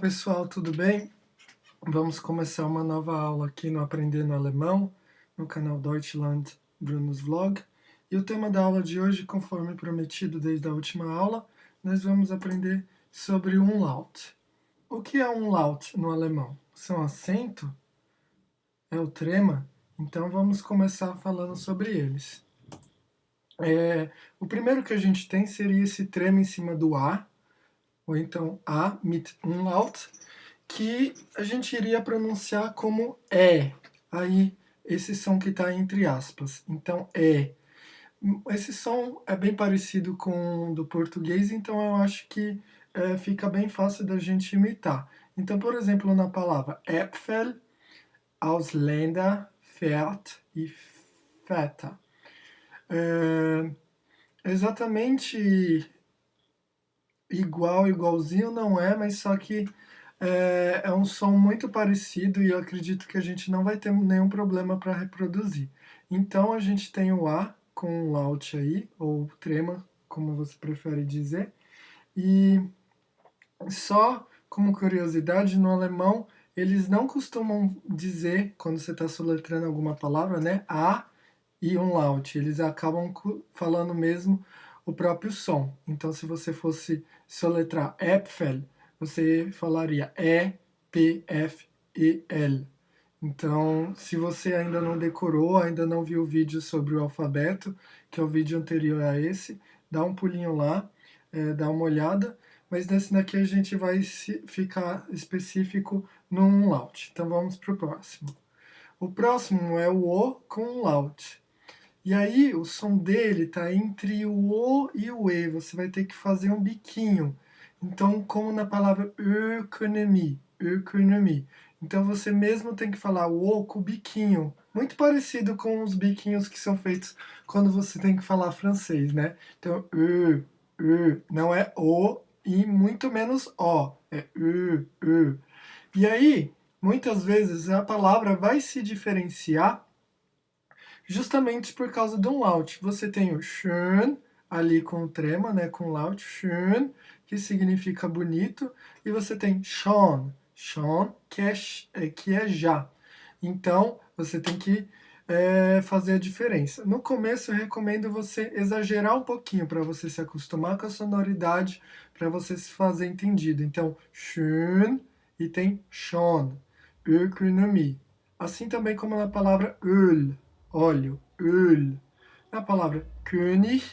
pessoal, tudo bem? Vamos começar uma nova aula aqui no Aprendendo Alemão, no canal Deutschland Brunos Vlog. E o tema da aula de hoje, conforme prometido desde a última aula, nós vamos aprender sobre Umlaut. O que é Umlaut no alemão? São acento? É o trema? Então vamos começar falando sobre eles. O primeiro que a gente tem seria esse trema em cima do A, ou então A mit Umlaut, que a gente iria pronunciar como é. Aí, esse som que está entre aspas. Então, é. Esse som é bem parecido com o do português, então eu acho que fica bem fácil da gente imitar. Então, por exemplo, na palavra Äpfel, Ausländer, Pferd e Feta. Exatamente igualzinho não é, mas só que é um som muito parecido e eu acredito que a gente não vai ter nenhum problema para reproduzir. Então a gente tem o A com o laut aí, ou trema, como você prefere dizer. E só como curiosidade, no alemão eles não costumam dizer, quando você está soletrando alguma palavra, né, A e um laut. Eles acabam falando mesmo o próprio som. Então, se você fosse soletrar Äpfel, você falaria E-P-F-E-L. Então, se você ainda não decorou, ainda não viu o vídeo sobre o alfabeto, que é o vídeo anterior a esse, dá um pulinho lá, dá uma olhada. Mas nesse daqui a gente vai ficar específico no umlaut. Então vamos para o próximo. O próximo é o O com umlaut. E aí o som dele está entre o O e o E. Você vai ter que fazer um biquinho. Então, como na palavra economie, economie. Então você mesmo tem que falar o O com o biquinho. Muito parecido com os biquinhos que são feitos quando você tem que falar francês, né? Então, não é O e muito menos O. É e. E aí, muitas vezes a palavra vai se diferenciar justamente por causa do laut. Você tem o schön ali com o trema, né, com laut, schön, que significa bonito, e você tem schon, schon, que é já. Então, você tem que fazer a diferença. No começo, eu recomendo você exagerar um pouquinho para você se acostumar com a sonoridade, para você se fazer entendido. Então, schön e tem schon, Ökonomie. Assim também como na palavra Öl, óleo, Öl. Na palavra König,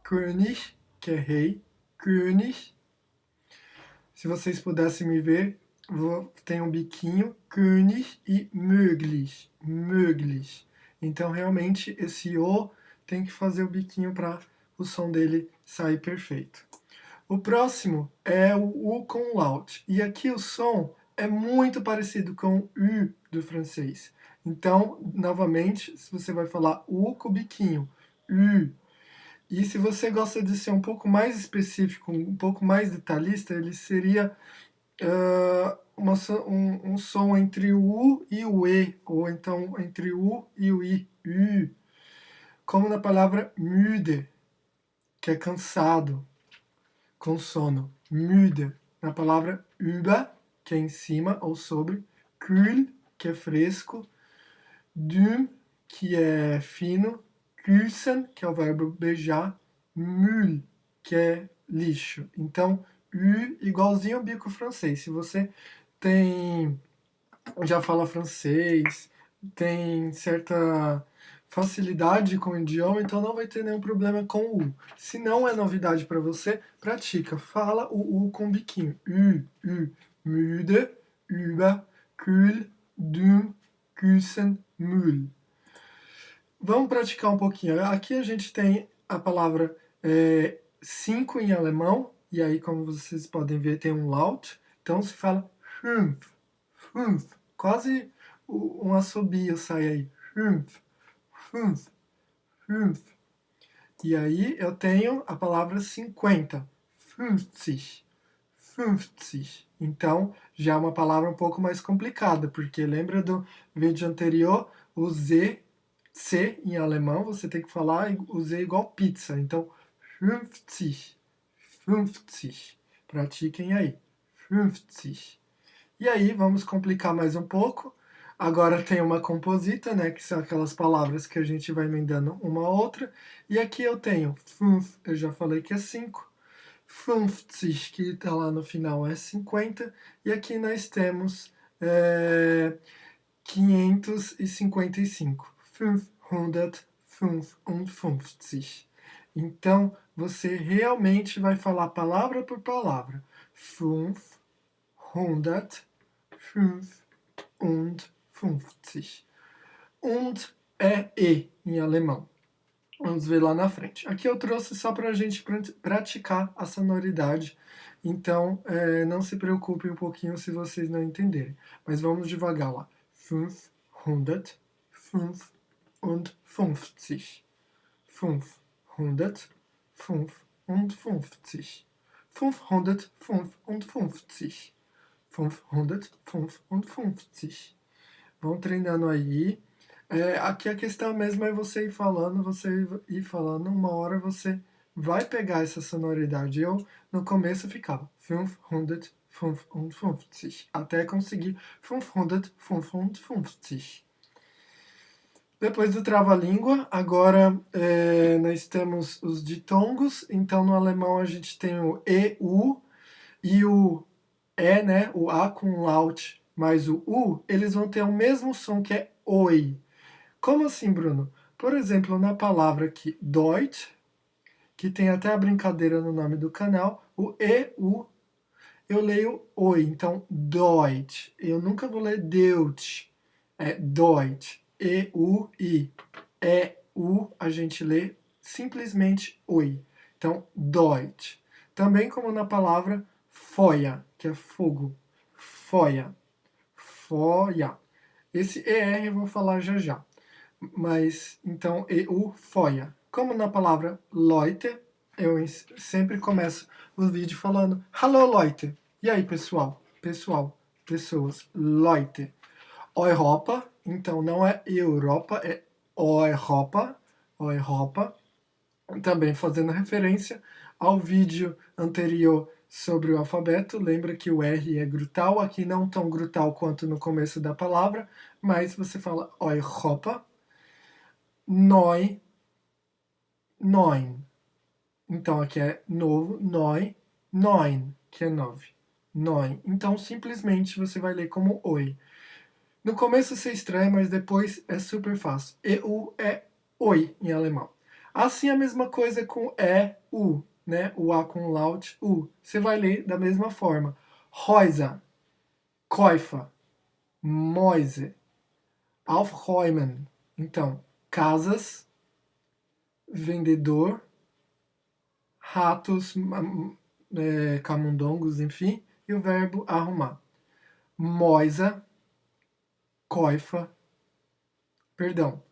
König, que é rei, König. Se vocês pudessem me ver, tem um biquinho, König e möglich, möglich. Então, realmente, esse O tem que fazer o biquinho para o som dele sair perfeito. O próximo é o U com laut. E aqui o som é muito parecido com o U do francês. Então, novamente, se você vai falar U com o biquinho, U. E se você gosta de ser um pouco mais específico, um pouco mais detalhista, ele seria um som entre o U e o E, ou então entre o U e o I, U. Como na palavra müde, que é cansado, com sono, müde. Na palavra über, que é em cima ou sobre, kühl, que é fresco, dünn, que é fino, küssen, que é o verbo beijar, Müll, que é lixo. Então, U igualzinho ao bico francês. Se você já fala francês, tem certa facilidade com o idioma, então não vai ter nenhum problema com o U. Se não é novidade para você, pratica. Fala o U com biquinho. U, müde, über, kühl, dünn, küssen, Müll. Vamos praticar um pouquinho. Aqui a gente tem a palavra 5 em alemão, e aí, como vocês podem ver, tem um laut. Então se fala fünf, fünf. Quase um assobio sai aí. Fünf, fünf, fünf. E aí eu tenho a palavra 50. 50, 50. Então já é uma palavra um pouco mais complicada, porque lembra do vídeo anterior, o Z, C em alemão, você tem que falar o Z igual pizza. Então, 50, 50. Pratiquem aí. 50. E aí, vamos complicar mais um pouco. Agora tem uma composita, né, que são aquelas palavras que a gente vai emendando uma a outra. E aqui eu tenho fünf, eu já falei que é 5. 50, que está lá no final, é 50. E aqui nós temos 555. 555. Então, você realmente vai falar palavra por palavra. 555. Und é e em alemão. Vamos ver lá na frente. Aqui eu trouxe só para a gente praticar a sonoridade. Então, não se preocupe um pouquinho se vocês não entenderem. Mas vamos devagar lá. 555. 555. 555. 555. Vão treinando aí. Aqui a questão mesmo é você ir falando, uma hora você vai pegar essa sonoridade. Eu, no começo, ficava 555, até conseguir 555. Depois do trava-língua, agora nós temos os ditongos. Então, no alemão a gente tem o E, U, e o E, né, o A com laut mais o U, eles vão ter o mesmo som que é oi. Como assim, Bruno? Por exemplo, na palavra aqui, Deutsch, que tem até a brincadeira no nome do canal, o E, U, eu leio oi. Então, Deutsch. Eu nunca vou ler Deutsch. É Deutsch. E, U, I. E, U, a gente lê simplesmente oi. Então, Deutsch. Também como na palavra Feuer, que é fogo. Feuer. Feuer. Esse ER eu vou falar já já. Mas, então, EU, Feuer. Como na palavra Leute, eu sempre começo o vídeo falando Hallo Leute. E aí, pessoal? Pessoal, pessoas, Leute. Europa, então não é Europa, é Europa. Europa. Também fazendo referência ao vídeo anterior sobre o alfabeto. Lembra que o R é grutal, aqui não tão grutal quanto no começo da palavra, mas você fala Europa. Neu, neun. Então aqui é novo, neu, neun, que é 9. Neun. Então simplesmente você vai ler como oi. No começo você estranha, mas depois é super fácil. EU é oi em alemão. Assim a mesma coisa com U, né? O A com laut U. Você vai ler da mesma forma. Häuser, Käufer, Mäuse, aufräumen. Então, casas, vendedor, ratos, camundongos, enfim, e o verbo arrumar. Mäuse, Käufer, perdão,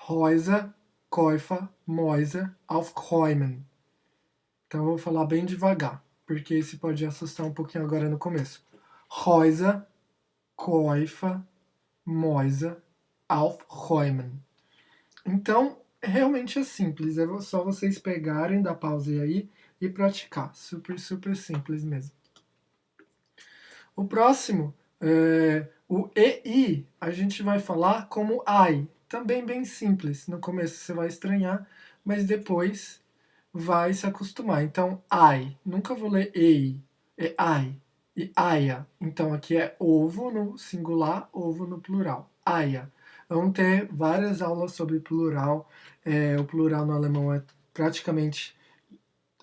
Häuser, Käufer, Mäuse, aufräumen. Então eu vou falar bem devagar, porque esse pode assustar um pouquinho agora no começo. Häuser, Käufer, Mäuse, aufräumen. Então, realmente é simples, é só vocês pegarem, dar pause aí e praticar. Super, super simples mesmo. O próximo, o EI, a gente vai falar como AI. Também bem simples. No começo você vai estranhar, mas depois vai se acostumar. Então, ai. Nunca vou ler EI. É ai. E aia. Então, aqui é ovo no singular, ovo no plural. Aia. Vamos ter várias aulas sobre plural. O plural no alemão é praticamente,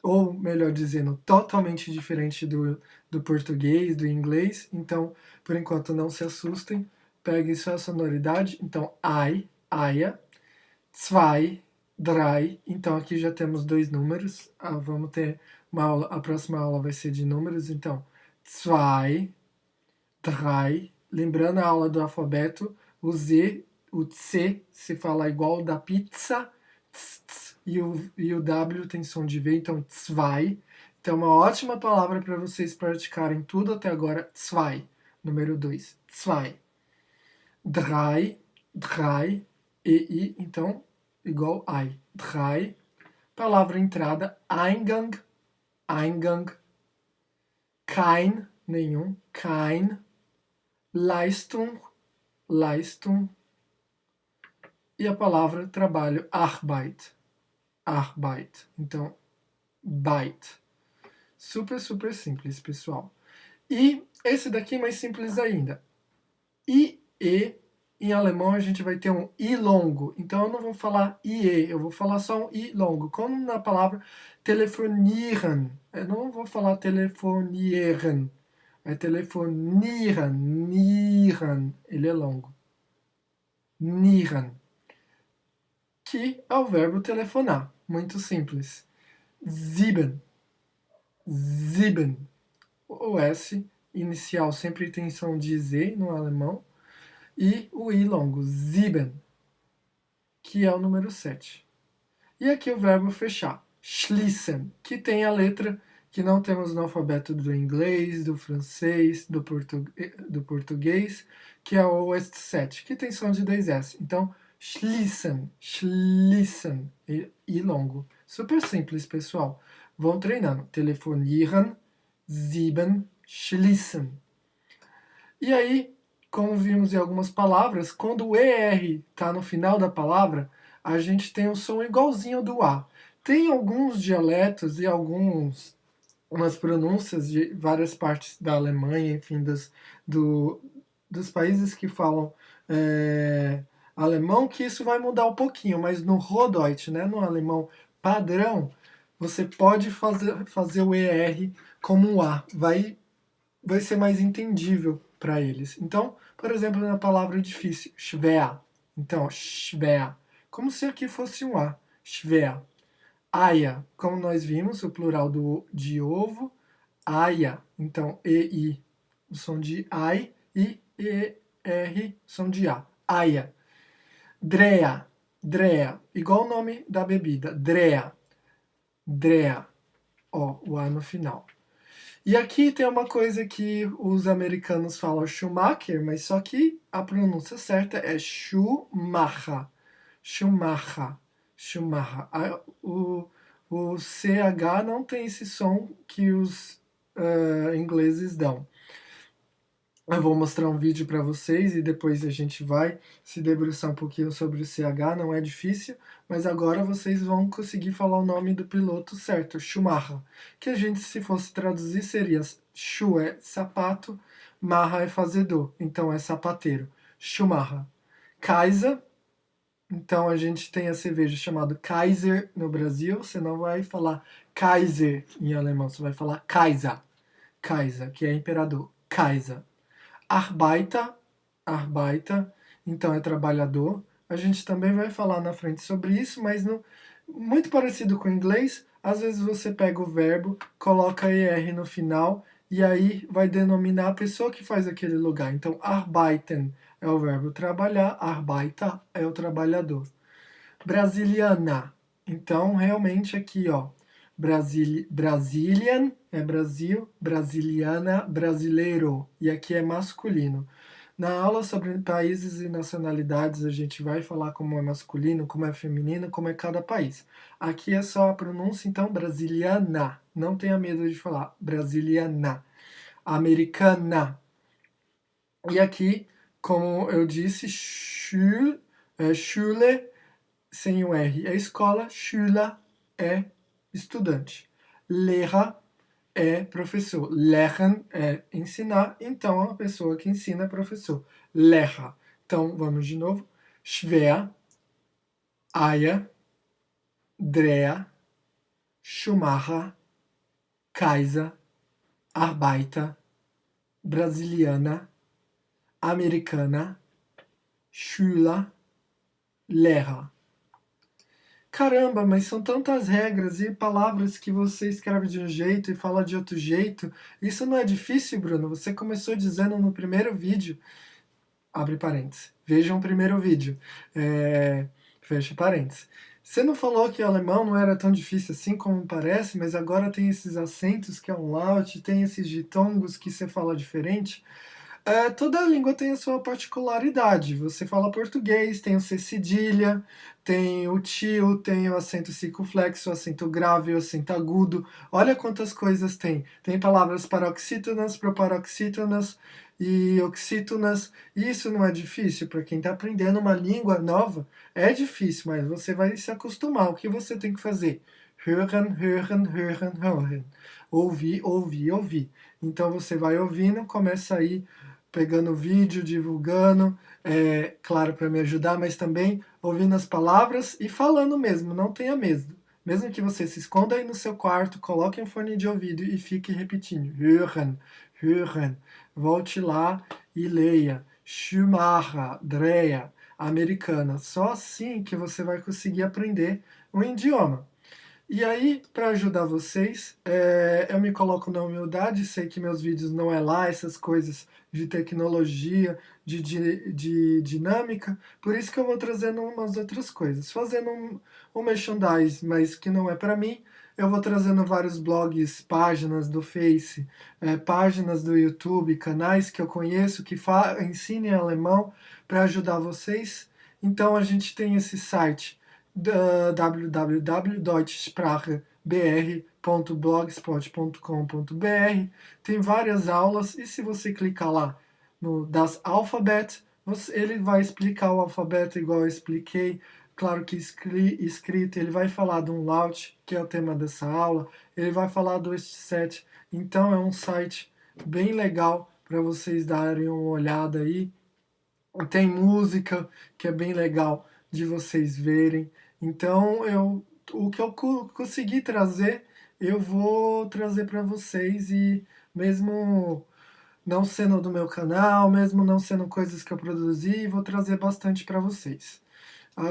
ou melhor dizendo, totalmente diferente do português, do inglês. Então, por enquanto, não se assustem. Peguem só a sonoridade. Então, ai, aia, zwei, drei. Então, aqui já temos 2 números. Vamos ter uma aula, a próxima aula vai ser de números. Então, zwei, drei. Lembrando a aula do alfabeto, o Z, o C se fala igual da pizza, tss, tss, e o W tem som de V, então zwei. Então, uma ótima palavra para vocês praticarem tudo até agora, zwei. Número 2, zwei. Drei, drei, EI, então, igual I. Drei. Palavra entrada, Eingang, Eingang. Kein, nenhum, kein. Leistung, Leistung. E a palavra trabalho, Arbeit, Arbeit. Então, Beit. Super, super simples, pessoal. E esse daqui é mais simples ainda. I, E, em alemão a gente vai ter um I longo. Então eu não vou falar IE, eu vou falar só um I longo. Como na palavra telefonieren. Eu não vou falar telefonieren. É telefonieren, nieren. Ele é longo. Nieren. Que é o verbo telefonar. Muito simples. Sieben. Sieben. O S inicial sempre tem som de Z no alemão. E o I longo, sieben, que é o número 7. E aqui o verbo fechar, schließen, que tem a letra que não temos no alfabeto do inglês, do francês, do português, que é o S7, que tem som de 2S. Então, schließen, schließen, I longo. Super simples, pessoal. Vão treinando. Telefonieren, sieben, schließen. E aí, como vimos em algumas palavras, quando o ER está no final da palavra, a gente tem um som igualzinho do A. Tem alguns dialetos e algumas pronúncias de várias partes da Alemanha, enfim, dos países que falam alemão, que isso vai mudar um pouquinho, mas no Hochdeutsch, né, no alemão padrão, você pode fazer o ER como um A. Vai ser mais entendível para eles. Então, por exemplo, na palavra difícil, schwer. Então, schwer. Como se aqui fosse um A. Schwer. Aia. Como nós vimos, o plural de ovo. Aia. Então, EI, o som de ai. E ER, som de A. Aia. Drea. Drea. Igual o nome da bebida. Drea. Drea. Ó, o A no final. E aqui tem uma coisa que os americanos falam Schumacher, mas só que a pronúncia certa é Schumacher. Schumacher. Schumacher. O CH não tem esse som que os ingleses dão. Eu vou mostrar um vídeo para vocês e depois a gente vai se debruçar um pouquinho sobre o CH, não é difícil, mas agora vocês vão conseguir falar o nome do piloto certo, Schumacher, que a gente, se fosse traduzir, seria Schuh é sapato, Macher é fazedor, então é sapateiro. Schumacher. Kaiser, então a gente tem a cerveja chamada Kaiser no Brasil, você não vai falar Kaiser em alemão, você vai falar Kaiser. Kaiser, que é imperador. Kaiser. Arbeiter, Arbeiter, então é trabalhador. A gente também vai falar na frente sobre isso, mas muito parecido com o inglês, às vezes você pega o verbo, coloca ER no final e aí vai denominar a pessoa que faz aquele lugar. Então, arbeiten é o verbo trabalhar, Arbeiter é o trabalhador. Brasiliana, então realmente aqui, ó, Brazilian é Brasil, brasiliana, brasileiro, e aqui é masculino. Na aula sobre países e nacionalidades a gente vai falar como é masculino, como é feminino, como é cada país. Aqui é só a pronúncia, então, brasiliana. Não tenha medo de falar brasiliana. Americana. E aqui, como eu disse, Schule, sem o R é escola, Schüler é estudante. Lehrer é professor. Lehren é ensinar, então a pessoa que ensina é professor. Lehrer. Então, vamos de novo. Schwer, Aia, Dreher, Schumacher, Kaiser, Arbeiter, Brasiliana, Americana, Schüler, Lehrer. Caramba, mas são tantas regras e palavras que você escreve de um jeito e fala de outro jeito. Isso não é difícil, Bruno? Você começou dizendo no primeiro vídeo, abre parênteses, vejam o primeiro vídeo, fecha parênteses. Você não falou que o alemão não era tão difícil assim como parece, mas agora tem esses acentos que é um laut, tem esses ditongos que você fala diferente. Toda língua tem a sua particularidade. Você fala português, tem o C cedilha, tem o tio, tem o acento circunflexo, o acento grave, o acento agudo. Olha quantas coisas tem. Tem palavras paroxítonas, proparoxítonas e oxítonas. Isso não é difícil para quem está aprendendo uma língua nova. É difícil, mas você vai se acostumar. O que você tem que fazer? Hören, hören, hören, hören. Ouvir, ouvir, ouvir. Então você vai ouvindo, começa aí pegando vídeo, divulgando, claro, para me ajudar, mas também ouvindo as palavras e falando mesmo, não tenha medo. Mesmo que você se esconda aí no seu quarto, coloque um fone de ouvido e fique repetindo. Hören, hören. Volte lá e leia. Schumacher, Dreia, americana. Só assim que você vai conseguir aprender um idioma. E aí, para ajudar vocês, eu me coloco na humildade, sei que meus vídeos não é lá essas coisas de tecnologia, de dinâmica, por isso que eu vou trazendo umas outras coisas. Fazendo um merchandise, mas que não é para mim, eu vou trazendo vários blogs, páginas do Face, páginas do YouTube, canais que eu conheço, que ensinem alemão para ajudar vocês. Então a gente tem esse site www.deutschsprachebr.blogspot.com.br. Tem várias aulas e se você clicar lá no Das Alphabet, ele vai explicar o alfabeto igual eu expliquei. Claro que escrito, ele vai falar de um laut, que é o tema dessa aula, ele vai falar do set. Então é um site bem legal para vocês darem uma olhada aí. Tem música que é bem legal de vocês verem. Então, o que eu consegui trazer, eu vou trazer para vocês e mesmo não sendo do meu canal, mesmo não sendo coisas que eu produzi, vou trazer bastante para vocês.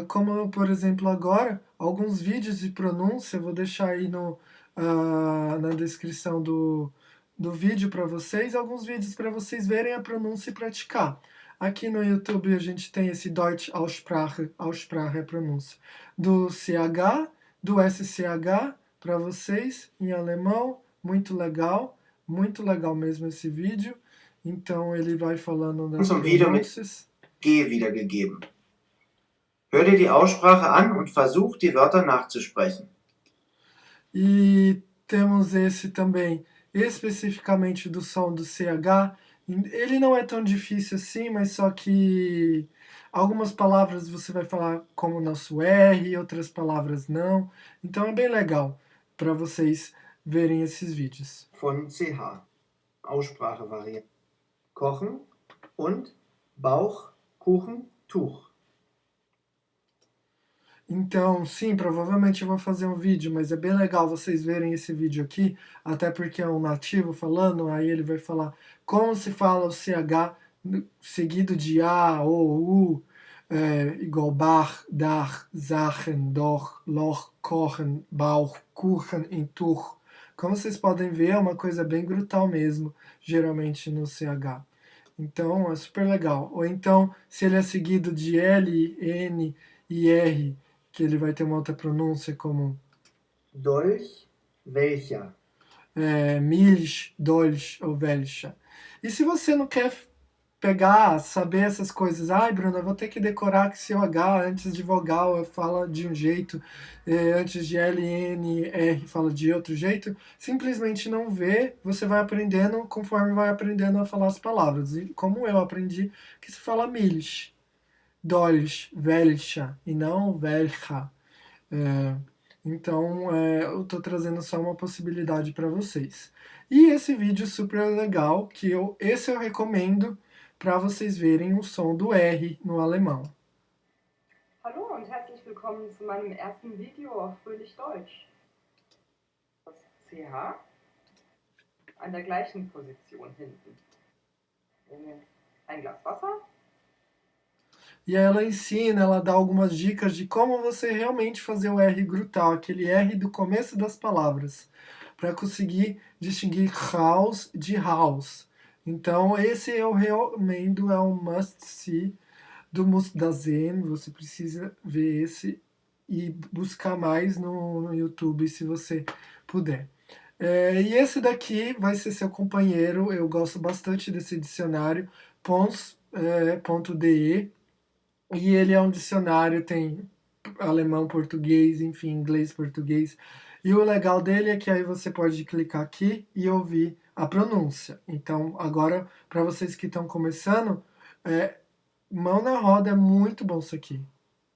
Como, por exemplo, agora, alguns vídeos de pronúncia, eu vou deixar aí na descrição do vídeo para vocês, alguns vídeos para vocês verem a pronúncia e praticar. Aqui no YouTube a gente tem esse Deutsch Aussprache, Aussprache é a pronúncia, do CH, do SCH para vocês, em alemão, muito legal mesmo esse vídeo. Então ele vai falando das Zum Video mit pronúncias. G wiedergegeben. Hör dir die Aussprache an und versuch, die Wörter nachzusprechen. E temos esse também, especificamente do som do CH. Ele não é tão difícil assim, mas só que algumas palavras você vai falar como o nosso R, outras palavras não. Então é bem legal para vocês verem esses vídeos. Von CH. Aussprache variieren. Kochen und Bauch, Kuchen, Tuch. Então, sim, provavelmente eu vou fazer um vídeo, mas é bem legal vocês verem esse vídeo aqui, até porque é um nativo falando, aí ele vai falar como se fala o CH seguido de A ou U, igual Bach, Dach, Sachen, Doch, Loch, Kochen, Bauch, Kuchen e Tuch. Como vocês podem ver, é uma coisa bem brutal mesmo, geralmente no CH. Então, é super legal. Ou então, se ele é seguido de L, N e R, que ele vai ter uma outra pronúncia como Dolch, welcher. Milch, Dolch ou Welcher. E se você não quer pegar, saber essas coisas, ai Bruno, eu vou ter que decorar que seu H antes de vogal fala de um jeito, antes de L, N, R fala de outro jeito, simplesmente não vê, você vai aprendendo conforme vai aprendendo a falar as palavras. E como eu aprendi que se fala Milch, Dolch, Welcher e não Welcher. Então, eu estou trazendo só uma possibilidade para vocês. E esse vídeo super legal, esse eu recomendo para vocês verem o som do R no alemão. Hallo und herzlich willkommen zu meinem ersten Video auf Fröhlich Deutsch. Das CH an der gleichen Position hinten. Ein Glas Wasser. E aí ela ensina, ela dá algumas dicas de como você realmente fazer o R grutal, aquele R do começo das palavras, para conseguir distinguir house de house. Então esse eu recomendo, é um must see do Muss da Sehen, você precisa ver esse e buscar mais no YouTube se você puder. E esse daqui vai ser seu companheiro, eu gosto bastante desse dicionário, pons.de, e ele é um dicionário, tem alemão, português, enfim, inglês, português. E o legal dele é que aí você pode clicar aqui e ouvir a pronúncia. Então, agora, para vocês que estão começando, mão na roda, é muito bom isso aqui.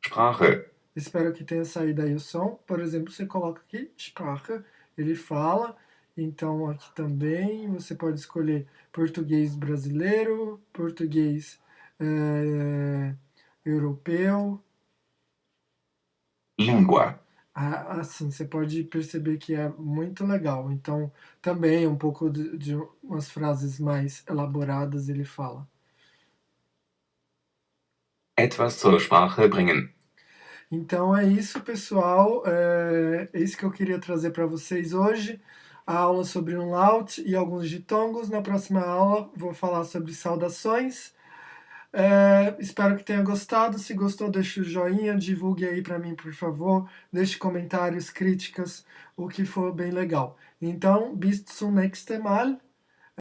Sprache, Espero que tenha saído aí o som. Por exemplo, você coloca aqui, Sprache, ele fala. Então, aqui também você pode escolher português brasileiro, português europeu. Língua, Assim, você pode perceber que é muito legal. Então, também um pouco de umas frases mais elaboradas ele fala. etwas zur Sprache bringen. Então é isso, pessoal. É isso que eu queria trazer para vocês hoje. A aula sobre um laut e alguns ditongos. Na próxima aula vou falar sobre saudações. Espero que tenha gostado. Se gostou, deixe o joinha, divulgue aí para mim, por favor. Deixe comentários, críticas, o que for bem legal. Então, bis zum nächsten Mal.